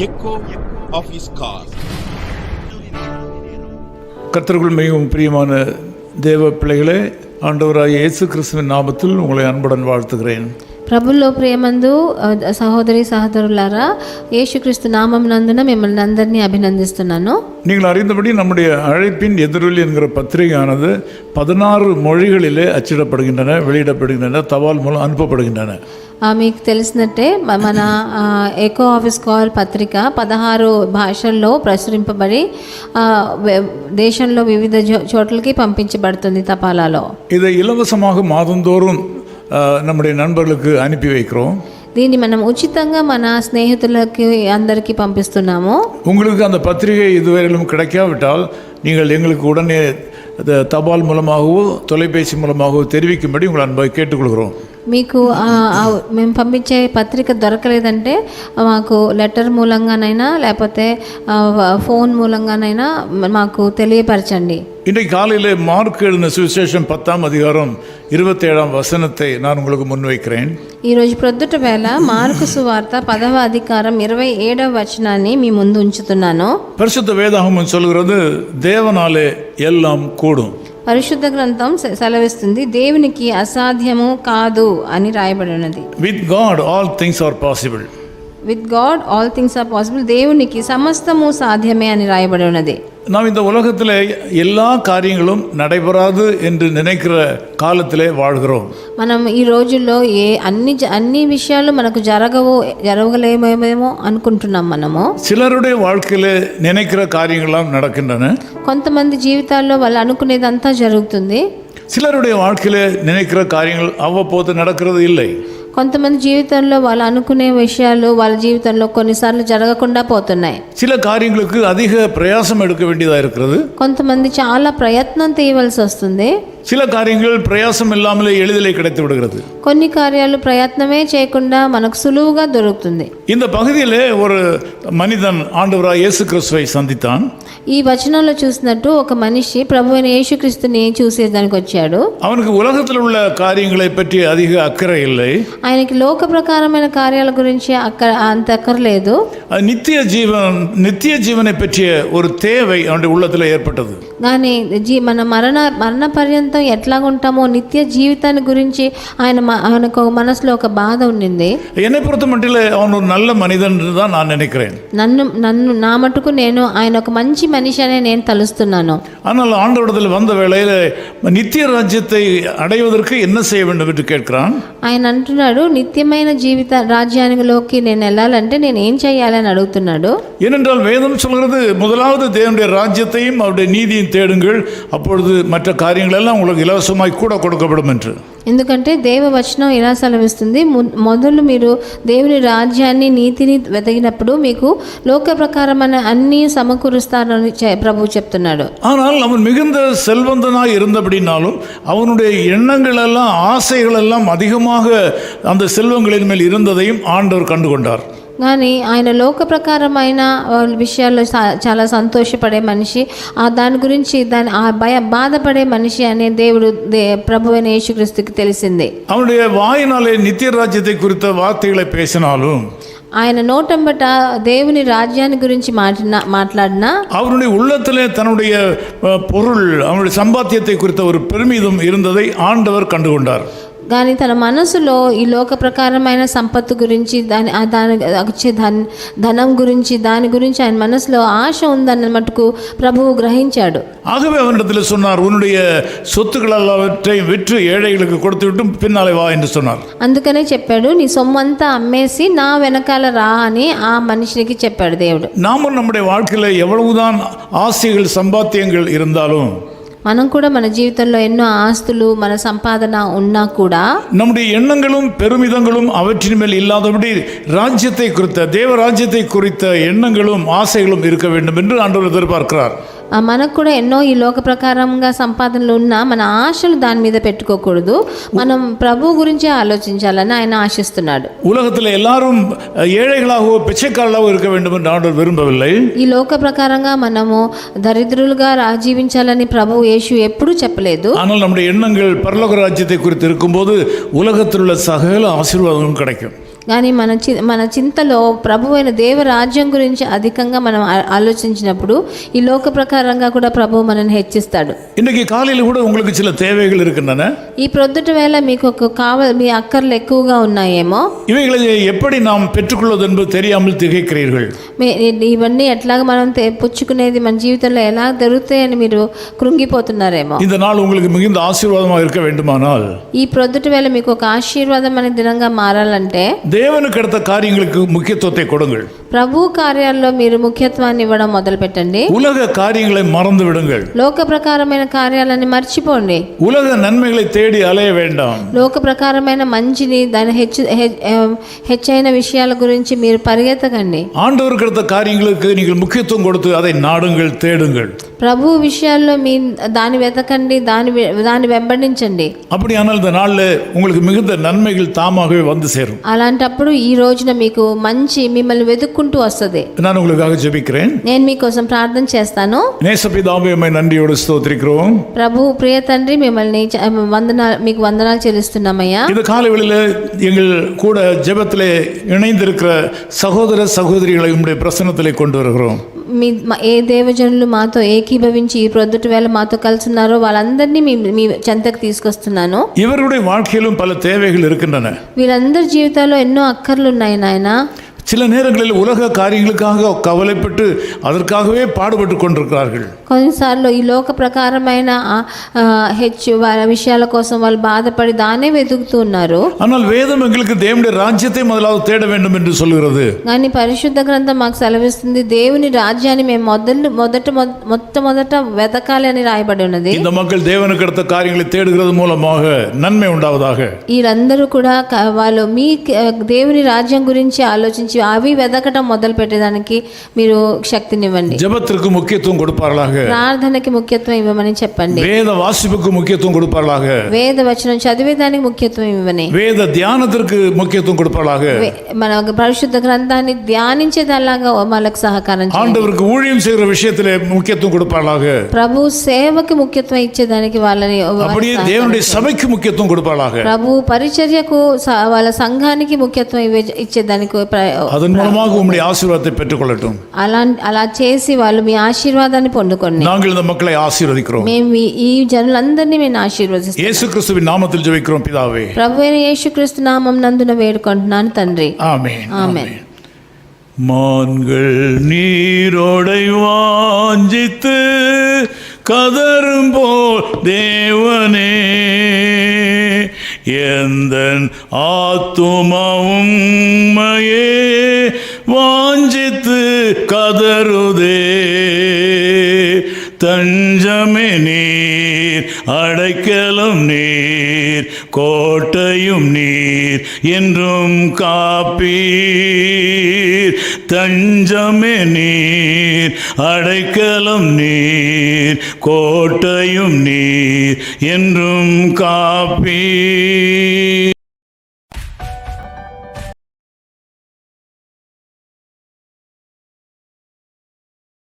echo of his car. கர்த்தருக்குள் மிகவும் பிரியமான தேவ பிள்ளைகளே, ஆண்டவராகிய இயேசு கிறிஸ்துவின் நாமத்தில் உங்களை அன்புடன் வாழ்த்துகிறேன். ప్రభుల్లో ప్రియమందు సహోదరి సహోదరులారా, యేసుక్రీస్తు నామం నందున మిమ్మల్ని అందరినీ అభినందిస్తున్నాను. நீங்கள் அறிந்தபடி நம்முடைய அழைப்பின் எதிரொலி என்கிற பத்திரிகையானது 16 மொழிகளிலே அச்சிடப்படுகின்றன, வெளியிடப்படுகின்றன, தபால் மூலம் அனுப்பப்படுகின்றன. మీకు తెలిసినట్టే మన ఎకో ఆఫీస్ కాల్ పత్రిక 16 భాషల్లో ప్రచురింపబడి దేశంలో వివిధ చోట్లకి పంపించబడుతుంది తపాలాలో. இதை இலவசமாக மாதந்தோறும் நம்முடைய நண்பர்களுக்கு அனுப்பி வைக்கிறோம். దీన్ని మనం ఉచితంగా మన స్నేహితులకి అందరికీ పంపిస్తున్నాము. உங்களுக்கு அந்த பத்திரிகை இதுவரையிலும் கிடைக்காவிட்டால் நீங்கள் எங்களுக்கு உடனே தபால் மூலமாகவோ தொலைபேசி மூலமாகவோ தெரிவிக்கும்படி உங்களை அன்பாக கேட்டுக்கொள்கிறோம். మీకు మేము పంపించే పత్రిక దొరకలేదంటే మాకు లెటర్ మూలంగానైనా లేకపోతే ఫోన్ మూలంగానైనా మాకు తెలియపరచండి. இன்றைக்கு காலையில் மார்க் எழுதின சுவிசேஷம் 10ஆம் அதிகாரம் 27ஆம் வசனத்தை நான் உங்களுக்கு முன்வைக்கிறேன். ఈరోజు ప్రొద్దుట వేళ మార్కు సువార్త 10వ అధికారం 27వ వచనాన్ని మీ ముందు ఉంచుతున్నాను. பரிசுத்த வேதாகமம் சொல்கிறது, தேவனாலே எல்லாம் கூடும். పరిశుద్ధ గ్రంథం సెలవిస్తుంది, దేవునికి అసాధ్యము కాదు అని రాయబడి ఉన్నది. With God all things are possible. With God all things are possible. దేవునికి సమస్తము సాధ్యమే అని రాయబడి ఉన్నది. நாம் இந்த உலகத்தில் எல்லா காரியங்களும் நடைபெறாது என்று நினைக்கிற காலத்திலே வாழ்கிறோம். మనం ఈ రోజుల్లో అన్ని విషయాలు మనకు జరగలేమేమో అనుకుంటున్నాం. మనము சிலருடைய வாழ்க்கையில நினைக்கிற காரியங்கள்லாம் நடக்கின்றன. కొంతమంది జీవితాల్లో వాళ్ళు అనుకునేదంతా జరుగుతుంది. சிலருடைய வாழ்க்கையில நினைக்கிற காரியங்கள் அவ்வப்போது நடக்கிறது இல்லை. కొంతమంది జీవితంలో వాళ్ళు అనుకునే విషయాలు వాళ్ళ జీవితంలో కొన్నిసార్లు జరగకుండా పోతున్నాయి. சில காரியங்களுக்கு அதிக பிரயாசம் எடுக்க வேண்டியதா இருக்கிறது. కొంతమంది చాలా ప్రయత్నం చేయవలసి వస్తుంది. சில காரியங்கள் பிரயாசம் இல்லாமலே எளிதிலே கிடைத்து விடுகிறது. కొన్ని కార్యాలు ప్రయత్నమే చేయకుండా మనకు సులువుగా దొరుకుతుంది. இந்த பகுதியிலே ஒரு மனிதன் ஆண்டவராகிய இயேசு கிறிஸ்துவை சந்தித்தான். ఈ వచనంలో చూసినట్టు ఒక మనిషి ప్రభువైన యేసుక్రీస్తుని చూసేదానికి వచ్చాడు. அவனுக்கு உலகத்தில் உள்ள காரியங்களை பற்றி அதிக அக்கறை இல்லை. ఆయనకి లోక ప్రకారమైన కార్యాల గురించి అంత అక్కర్లేదు. நித்திய ஜீவனை பற்றிய ஒரு தேவை அவனுடைய உள்ளத்தில் ஏற்பட்டது. కానీ మన మరణ పర్యంతం ఎట్లాగుంటామో నిత్య జీవితాన్ని గురించి ఆయనకు మనసులో ఒక బాధ ఉండింది. என்னை பொறுத்த மட்டில் அவன் ஒரு நல்ல மனிதன் தான் நான் நினைக்கிறேன். నా మటుకు నేను ఆయన ఒక మంచి మనిషి అనే నేను తలుస్తున్నాను. ஆனால் ஆண்டவரிடத்தில் வந்த வேளையில் நித்திய ராஜ்யத்தை அடைவதற்கு என்ன செய்ய வேண்டும் என்று கேட்கிறான். ఆయన అంటున్నాడు, నిత్యమైన జీవిత రాజ్యానిలోకి నేను వెళ్ళాలంటే నేను ఏం చేయాలని అడుగుతున్నాడు. ஏனென்றால் வேதம் சொல்கிறது, முதலாவது தேவனுடைய ராஜ்யத்தையும் அவருடைய நீதியும் தேடுங்கள், அப்பொழுது மற்ற காரியங்கள் எல்லாம் உங்களுக்கு இலவசமாய் கூட கொடுக்கப்படும் என்று. ఎందుకంటే దేవవచనం ఇలా సెలవిస్తుంది, మొదలు మీరు దేవుని రాజ్యాన్ని నీతిని వెతికినప్పుడు మీకు లోక ప్రకారమైన అన్ని సమకూరుస్తారని ప్రభు చెప్తున్నాడు. ஆனால் அவன் மிகுந்த செல்வந்தனாய் இருந்தபடினாலும் அவனுடைய எண்ணங்கள் எல்லாம் ஆசைகள் எல்லாம் அதிகமாக அந்த செல்வங்களின் மேல் இருந்ததையும் ஆண்டவர் கண்டுகொண்டார். కానీ ఆయన లోక ప్రకారమైన విషయాల్లో చాలా సంతోషపడే మనిషి, దాని గురించి బాధపడే మనిషి అనే దేవుడు ప్రభువైన యేసుక్రీస్తుకి తెలిసింది. அவனுடைய வாயினாலே நித்திய ராஜ்யத்தை குறித்த வார்த்தைகளை பேசினாலும், ఆయన నోటంబట దేవుని రాజ్యాన్ని గురించి మాట్లాడినా அவனுடைய உள்ளத்திலே தன்னுடைய பொருள், அவனுடைய சம்பாத்தியத்தை குறித்த ஒரு பெருமிதம் இருந்ததை ஆண்டவர் கண்டுகொண்டார். కానీ తన మనసులో ఈ లోక ప్రకారమైన సంపత్తు గురించి వచ్చే ధనం గురించి దాని గురించి ఆయన మనసులో ఆశ ఉందన్న మటుకు ప్రభువు గ్రహించాడు. ஆகவே அவனிடத்தில் சொன்னார், உன்னுடைய சொத்துக்கள் எல்லாவற்றையும் விற்று ஏழைகளுக்கு கொடுத்து விட்டு பின்னாலே வா என்று சொன்னார். అందుకనే చెప్పాడు, నీ సొమ్మంతా అమ్మేసి నా వెనకాల రా అని ఆ మనిషికి చెప్పాడు దేవుడు. நாமும் நம்முடைய வாழ்க்கையில் எவ்வளவுதான் ஆசைகள் சம்பாத்தியங்கள் இருந்தாலும், మనం కూడా మన జీవితంలో ఎన్నో ఆస్తులు మన సంపాదన ఉన్నా కూడా நம்முடைய எண்ணங்களும் பெருமிதங்களும் அவற்றின் மேல் இல்லாதபடி ராஜ்யத்தை குறித்த தேவ ராஜ்யத்தை குறித்த எண்ணங்களும் ஆசைகளும் இருக்க வேண்டும் என்று ஆண்டவர் எதிர்பார்க்கிறார். మనకు కూడా ఎన్నో ఈ లోక ప్రకారంగా సంపాదనలు ఉన్నా మన ఆశలు దాని మీద పెట్టుకోకూడదు. మనం ప్రభు గురించి ఆలోచించాలని ఆయన ఆశిస్తున్నాడు. உலகத்தில் எல்லாரும் ஏழைகளாகவோ பிச்சைக்காரர்களாகவோ இருக்க வேண்டும் என்று ஆண்டவர் விரும்பவில்லை. ఈ లోక ప్రకారంగా మనము దరిద్రులుగా జీవించాలని ప్రభు యేసు ఎప్పుడూ చెప్పలేదు. ஆனால் நம்முடைய எண்ணங்கள் பரலோக ராஜ்யத்தை குறித்து இருக்கும்போது உலகத்தில் உள்ள சகல ஆசீர்வாதங்களும் கிடைக்கும். కానీ మన చింతలో ప్రభువైన దేవరాజ్యం గురించి అధికంగా మనం ఆలోచించినప్పుడు ఈ లోక ప్రకారంగా కూడా ప్రభువు మనల్ని హెచ్చిస్తాడు. இன்னைக்கு காலையில் கூட உங்களுக்கு சில தேவைகள் இருக்கின்றன. ఈ ప్రొద్దుట వేళ మీకు మీ అక్కర్లు ఎక్కువగా ఉన్నాయేమో. இவைகளை எப்படி நாம் பெற்றுக்கொள்வது என்பது தெரியாமல் திகைக்கிறீர்கள். ఇవన్నీ ఎట్లాగా మనం పుచ్చుకునేది మన జీవితంలో ఎలా దొరుకుతాయని మీరు కృంగిపోతున్నారేమో. இந்த நாள் உங்களுக்கு மிகுந்த ஆசீர்வாதமாக இருக்க வேண்டுமானால் ఈ ప్రొద్దుట వేళ మీకు ఒక ఆశీర్వాదం అనే దినంగా మారాలంటే தேவனுக்கு அடுத்த காரியங்களுக்கு முக்கியத்துவத்தை கொடுங்கள். ప్రభు కార్యాల్లో మీరు ముఖ్యత్వాన్ని ఇవ్వడం మొదలు పెట్టండి. உலக காரியங்களை மறந்து விடுங்கள். లోక ప్రకారమైన కార్యాలని మర్చిపోండి. உலக நன்மைகளை தேடி அலைய வேண்டாம். లోక ప్రకారమైన మంచిని దాని హెచ్చైన విషయాల గురించి మీరు పరిగెత్తకండి. ஆண்டவருக்கு அடுத்த காரியங்களுக்கு நீங்கள் முக்கியத்துவம் கொடுத்து அதை நாடுங்கள், தேடுங்கள். ప్రభు విషయాల్లో మీ దాన్ని వెతకండి, దాన్ని వెంబడించండి. அப்படியானால் இந்த நாளில் உங்களுக்கு மிகுந்த நன்மைகள் தாமாகவே வந்து சேரும். అలాంటప్పుడు ఈ రోజున మీకు మంచి మిమ్మల్ని వెతుక్కుంటూ వస్తుంది. நான் உங்களுக்காக ஜெபிக்கிறேன். నేను మీకోసం ప్రార్థన చేస్తాను. நேசபிதாவே உம்மை நன்றியோடு ஸ்தோத்திரிக்கிறோம். ప్రభు ప్రియ తండ్రి మిమ్మల్ని మీకు వందనాలు చెల్లిస్తున్నామయ్యా. இந்த காலைவெளியில் எங்கள் கூட ஜெபத்திலே இணைந்திருக்கிற சகோதர சகோதரிகளை உம்முடைய பிரசன்னத்திலே கொண்டு வருகிறோம். ఏ దేవజనులు మాతో ఏకీభవించి ఈ ప్రొద్దుట వేళ మాతో కలిసి ఉన్నారో వాళ్ళందరినీ మీ చెంతకు తీసుకొస్తున్నాను. இவருடைய வாழ்க்கையிலும் பல தேவைகள் இருக்கின்றன. వీళ్ళందరి జీవితాల్లో ఎన్నో అక్కర్లు ఉన్నాయి నాయన. சில நேரங்களில் உலக காரியங்களுக்காக கவலைப்பட்டு அதற்காகவே பாடுபட்டு கொண்டிருக்கிறார்கள். కొన్నిసార్లు ఈ లోక ప్రకారమైన విషయాల కోసం వాళ్ళు బాధపడి దానే వెతుకుతూ ఉన్నారు. ஆனால் வேதம் எங்களுக்கு தேவனுடைய ராஜ்யத்தை முதலாவது தேட வேண்டும் என்று சொல்கிறது. కానీ పరిశుద్ధ గ్రంథం మాకు సెలవిస్తుంది దేవుని రాజ్యాన్ని మేము మొట్టమొదట వెతకాలి అని రాయబడి ఉన్నది. இந்த மக்கள் தேவனுக்கு அடுத்த காரியங்களை தேடுகிறது மூலமாக நன்மை உண்டாவதாக. వీరందరూ కూడా వాళ్ళు మీ దేవుని రాజ్యం గురించి ఆలోచించి అవి వెతకటం మొదలు పెట్టేదానికి మీరు శక్తినివ్వండి. ஜெபத்திற்கு முக்கியத்துவம் கொடுப்பார்களாக. ప్రార్థనకి ముఖ్యత్వం ఇవ్వమని చెప్పండి. வேத வாசிப்புக்கு முக்கியத்துவம் கொடுப்பார்களாக. వేద వచనం చదివేదానికి ముఖ్యత్వం ఇవ్వని. வேத தியானத்திற்கு முக்கியத்துவம் கொடுப்பார்களாக. మన పరిశుద్ధ గ్రంథాన్ని ధ్యానించేదలాగా వాళ్ళకి సహకారం చేయండి. ஆண்டவருக்கு ஊழியம் செய்கிற விஷயத்திலே முக்கியத்துவம் கொடுப்பார்களாக. ప్రభు సేవకి ముఖ్యత్వం ఇచ్చేదానికి వాళ్ళని அப்படியே தேவனுடைய சபைக்கு முக்கியத்துவம் கொடுப்பார்களாக. ప్రభు పరిచర్యకు వాళ్ళ సంఘానికి ముఖ్యత్వం ఇచ్చేదానికి அதன் மூலமாக உம்முடைய ஆசீர்வாதத்தை பெற்றுக்கொள்ளட்டும். అలా చేసి వాళ్ళు మీ ఆశీర్వాదాన్ని పొందుకోండి. நாங்கள் இந்த மக்களை ஆசீர்வதிக்கிறோம். మేము ఈ జనులందరినీ మేము ఆశీర్వదిస్తాం. இயேசு கிறிஸ்துவின் நாமத்தில் ஜெபிக்கிறோம் பிதாவே. ప్రభువైన యేసుక్రీస్తు నామం నందున వేడుకుంటున్నాను తండ్రి. ஆமென். ஆமென். மான்கள் நீரோடை வாஞ்சித்து கதரும் போல் தேவனே எந்தன் ஆத்துமாவும் உம்மையே வாஞ்சித்து கதறுதே. தஞ்சமே நீர், அடைக்கலம் நீர், கோட்டையும் நீர் என்றும் காப்பீர். தஞ்சமே நீர், அடைக்கலம் நீர், கோட்டையும் நீர் என்றும் காப்பீர்.